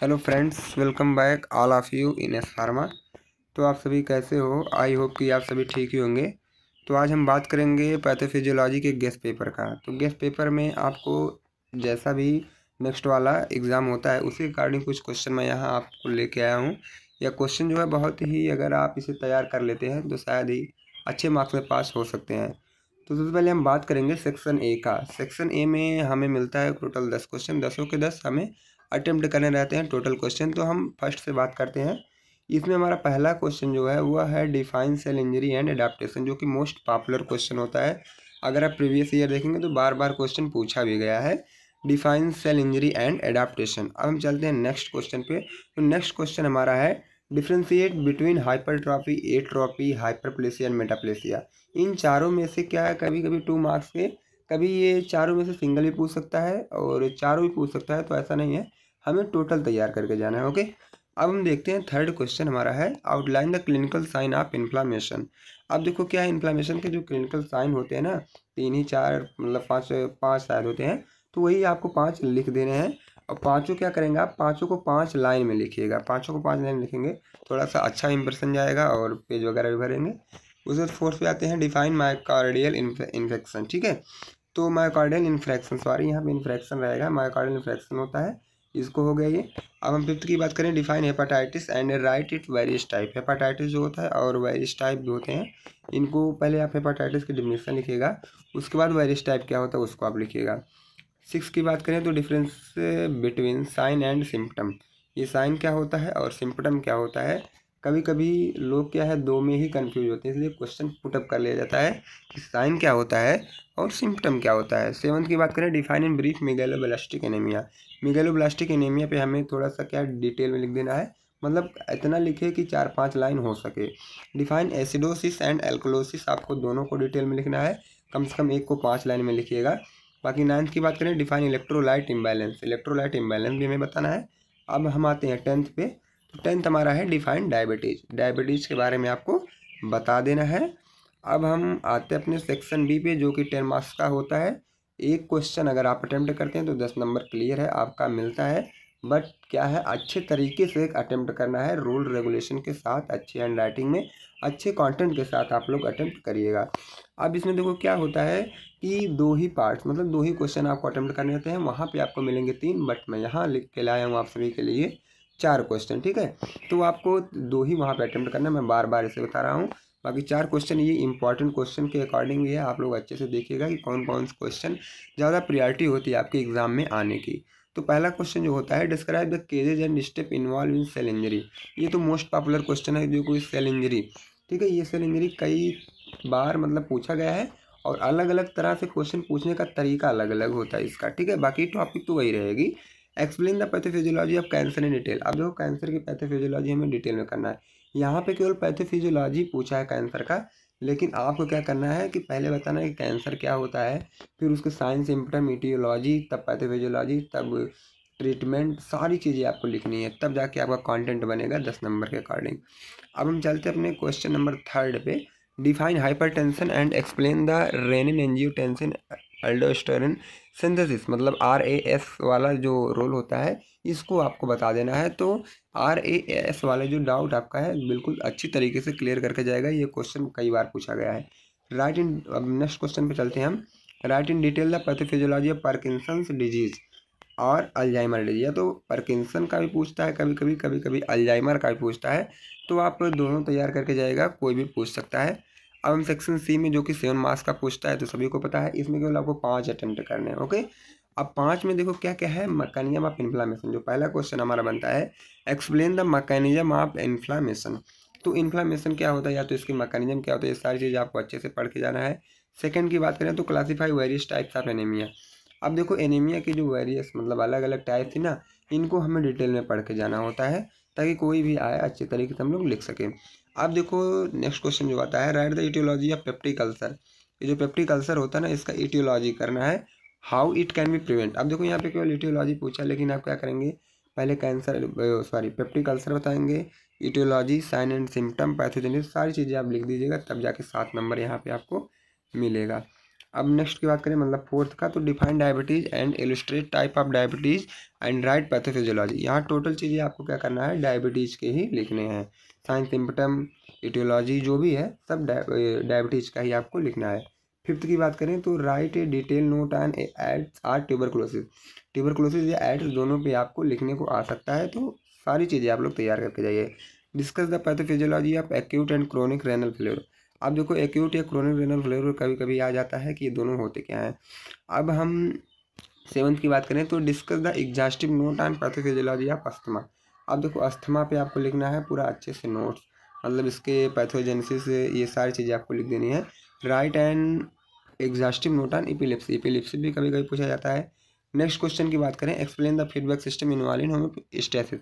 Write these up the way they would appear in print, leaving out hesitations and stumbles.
Hello friends, welcome back all of you in S pharma. तो आप सभी कैसे हो? आई होप कि आप सभी ठीक ही होंगे। तो आज हम बात करेंगे पैथोफिजियोलॉजी के गेस्ट पेपर का। तो गेस्ट पेपर में आपको जैसा भी नेक्स्ट वाला एग्ज़ाम होता है उसी अकॉर्डिंग कुछ क्वेश्चन मैं यहाँ आपको लेके आया हूँ। यह क्वेश्चन जो है बहुत ही, अगर आप इसे तैयार कर लेते हैं तो शायद ही अच्छे मार्क्स में पास हो सकते हैं। तो सबसे पहले हम बात करेंगे सेक्शन ए का। सेक्शन ए में हमें मिलता है टोटल 10 क्वेश्चन, 10 के 10 हमें अटेम्प्ट करने रहते हैं टोटल क्वेश्चन। तो हम फर्स्ट से बात करते हैं। इसमें हमारा पहला क्वेश्चन जो है वह है define cell injury and adaptation, जो कि मोस्ट पॉपुलर क्वेश्चन होता है। अगर आप प्रीवियस ईयर देखेंगे तो बार बार क्वेश्चन पूछा भी गया है, define cell injury and adaptation. अब हम चलते हैं नेक्स्ट क्वेश्चन पे। तो नेक्स्ट क्वेश्चन हमारा है differentiate between hypertrophy, atrophy, hyperplasia and metaplasia. इन चारों में से क्या है, कभी कभी 2 मार्क्स के, कभी ये चारों में से सिंगल भी पूछ सकता है और चारों भी पूछ सकता है। तो ऐसा नहीं है, हमें टोटल तैयार करके जाना है। ओके, अब हम देखते हैं थर्ड क्वेश्चन हमारा है outline the clinical sign of inflammation. अब देखो क्या है, इन्फ्लामेशन के जो क्लिनिकल साइन होते हैं ना, 3 ही 4 मतलब 5 5 शायद होते हैं। तो वही आपको 5 लिख देने हैं और पाँचों क्या करेंगे, आप पाँचों को 5 लाइन में लिखिएगा। पाँचों को 5 लाइन लिखेंगे, थोड़ा सा अच्छा इंप्रेशन जाएगा और पेज वगैरह भी भरेंगे। उसके बाद फोर्थ पे आते हैं डिफाइन मायोकार्डियल इन्फेक्शन। ठीक है, तो मायोकार्डियल इन्फ्रैक्शन, सॉरी यहाँ पे इन्फ्रैक्शन रहेगा, मायोकार्डियल इन्फ्रैक्शन होता है, इसको हो गया ये। अब हम फिफ्थ की बात करें, define hepatitis and right it various type. Hepatitis जो होता है और वेरियस टाइप भी होते हैं, इनको पहले आप हेपाटाइटिस की डिफिनेशन लिखिएगा, उसके बाद वेरियस टाइप क्या होता है उसको आप लिखिएगा। सिक्स की बात करें तो difference between sign and symptom. ये साइन क्या होता है और सिम्टम क्या होता है। कभी कभी लोग क्या है, दो में ही कंफ्यूज होते हैं, इसलिए क्वेश्चन पुटअप कर लिया जाता है कि साइन क्या होता है और सिम्टम क्या होता है। सेवंथ की बात करें, define in brief megaloblastic anaemia. Megaloblastic anaemia पे हमें थोड़ा सा क्या डिटेल में लिख देना है, मतलब इतना लिखे कि 4-5 लाइन हो सके। डिफाइन एसिडोसिस एंड एल्कलोसिस, आपको दोनों को डिटेल में लिखना है, कम से कम एक को 5 लाइन में लिखिएगा। बाकी नाइन्थ की बात करें, define electrolyte imbalance. Electrolyte imbalance भी हमें बताना है। अब हम आते हैं टेंथ पे। तो टेंथ हमारा है डिफाइन डायबिटीज़। डायबिटीज़ के बारे में आपको बता देना है। अब हम आते हैं अपने सेक्शन बी पे, जो कि 10 मार्क्स का होता है। एक क्वेश्चन अगर आप अटेम्प्ट करते हैं तो 10 नंबर क्लियर है आपका मिलता है। बट क्या है, अच्छे तरीके से अटेम्प्ट करना है, रूल रेगुलेशन के साथ, अच्छे हैंड राइटिंग में, अच्छे कंटेंट के साथ आप लोग अटेम्प्ट करिएगा। अब इसमें देखो क्या होता है कि 2 ही पार्ट्स, मतलब 2 ही क्वेश्चन आपको अटेम्प्ट करने होते हैं। वहाँ पे आपको मिलेंगे 3, बट मैं यहाँ लिख के लाया हूँ आप सभी के लिए 4 क्वेश्चन। ठीक है, तो आपको 2 ही वहाँ पे अटेम्प्ट करना है, मैं बार बार इसे बता रहा हूँ। बाकी 4 क्वेश्चन ये इंपॉर्टेंट क्वेश्चन के अकॉर्डिंग भी है, आप लोग अच्छे से देखिएगा कि कौन कौन से क्वेश्चन ज़्यादा प्रियॉरिटी होती है आपके एग्जाम में आने की। तो पहला क्वेश्चन जो होता है, describe the causes and step involve in cell injury. ये तो मोस्ट पॉपुलर क्वेश्चन है, जो कोई सेल इंजरी। ठीक है, ये सेल इंजरी कई बार मतलब पूछा गया है और अलग अलग तरह से क्वेश्चन पूछने का तरीका अलग अलग होता है इसका। ठीक है, बाकी टॉपिक तो वही रहेगी। Explain the pathophysiology of cancer in detail. अब देखो कैंसर की पैथोफिजियोलॉजी हमें डिटेल में करना है। यहाँ पे केवल पैथोफिजियोलॉजी पूछा है कैंसर का, लेकिन आपको क्या करना है कि पहले बताना है कि कैंसर क्या होता है, फिर उसके साइन सिम्टम, इटियोलॉजी, तब पैथोफिजियोलॉजी, तब ट्रीटमेंट, सारी चीज़ें आपको लिखनी है, तब जाके आपका कंटेंट बनेगा 10 नंबर के अकॉर्डिंग। अब हम चलते हैं अपने क्वेश्चन नंबर थर्ड पे। Define hypertension and explain the renin angiotensin अल्डोस्टेरोन synthesis. मतलब RAS वाला जो रोल होता है इसको आपको बता देना है। तो RAS वाला जो डाउट आपका है बिल्कुल अच्छी तरीके से क्लियर करके जाएगा, ये क्वेश्चन कई बार पूछा गया है। राइट इन, अब नेक्स्ट क्वेश्चन पे चलते हैं हम। Right in detail the pathophysiology of Parkinson's disease और अल्जाइमर डिजीज। या तो पार्किंसन का भी पूछता है कभी कभी, कभी कभी अल्जाइमर का भी पूछता है। तो आप दोनों तैयार करके जाएगा, कोई भी पूछ सकता है। अब हम सेक्शन सी में, जो कि 7 मार्क्स का पूछता है, तो सभी को पता है, इसमें केवल आपको 5 अटेम्प्ट करने हैं। ओके, अब 5 में देखो क्या क्या है, मैकेनिज्म ऑफ इन्फ्लामेशन। जो पहला क्वेश्चन हमारा बनता है, explain the mechanism of inflammation. तो इन्फ्लामेशन क्या होता है या तो इसकी मैकेनिज्म क्या होता है, ये सारी चीज़ आपको अच्छे से पढ़ के जाना है। सेकंड की बात करें तो classify various types of anaemia. अब देखो एनीमिया की जो वेरियस मतलब अलग अलग टाइप थी ना, इनको हमें डिटेल में पढ़ के जाना होता है, ताकि कोई भी आए अच्छे तरीके से हम लोग लिख सकें। अब देखो नेक्स्ट क्वेश्चन जो आता है, write the aetiology of peptic ulcer. ये जो पेप्टिक अल्सर होता है ना, इसका इटियोलॉजी करना है, how it can be prevent. अब देखो यहाँ पे केवल इटियोलॉजी पूछा, लेकिन आप क्या करेंगे, पहले कैंसर, सॉरी पेप्टिक अल्सर बताएंगे, aetiology, sign and symptom, pathogenesis, सारी चीज़ें आप लिख दीजिएगा, तब जाके 7 नंबर यहाँ पे आपको मिलेगा। अब नेक्स्ट की बात करें मतलब फोर्थ का, तो define diabetes and illustrate type of diabetes and right pathophysiology. यहाँ टोटल चीज़ें आपको क्या करना है, डायबिटीज़ के ही लिखने हैं। साइन सिम्पटम इटियोलॉजी जो भी है सब डायबिटीज़ का ही आपको लिखना है। फिफ्थ की बात करें तो write a detail note on AIDS or tuberculosis. Tuberculosis या एड्स दोनों पे आपको लिखने को आ सकता है, तो सारी चीज़ें आप लोग तैयार करके जाइए। Discuss the pathophysiology of acute and chronic renal failure. अब देखो एक्यूट या क्रोनिक रेनल फेलियर कभी कभी आ जाता है कि ये दोनों होते क्या हैं। अब हम सेवंथ की बात करें तो discuss the exhaustive note on pathophysiology of asthma. अब देखो अस्थमा पे आपको लिखना है पूरा अच्छे से नोट्स, मतलब इसके पैथोजेनेसिस ये सारी चीज़ें आपको लिख देनी है। Right and exhaustive note on epilepsy. Epilepsy भी कभी कभी पूछा जाता है। नेक्स्ट क्वेश्चन की बात करें, explain the feedback system involve in homeostasis.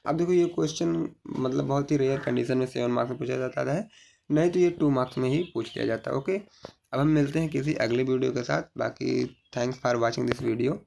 अब देखो ये क्वेश्चन मतलब बहुत ही रेयर कंडीशन में 7 मार्क्स में पूछा जाता है, नहीं तो ये 2 मार्क्स में ही पूछ लिया जाता है। ओके, अब हम मिलते हैं किसी अगले वीडियो के साथ। बाकी thanks for watching this video.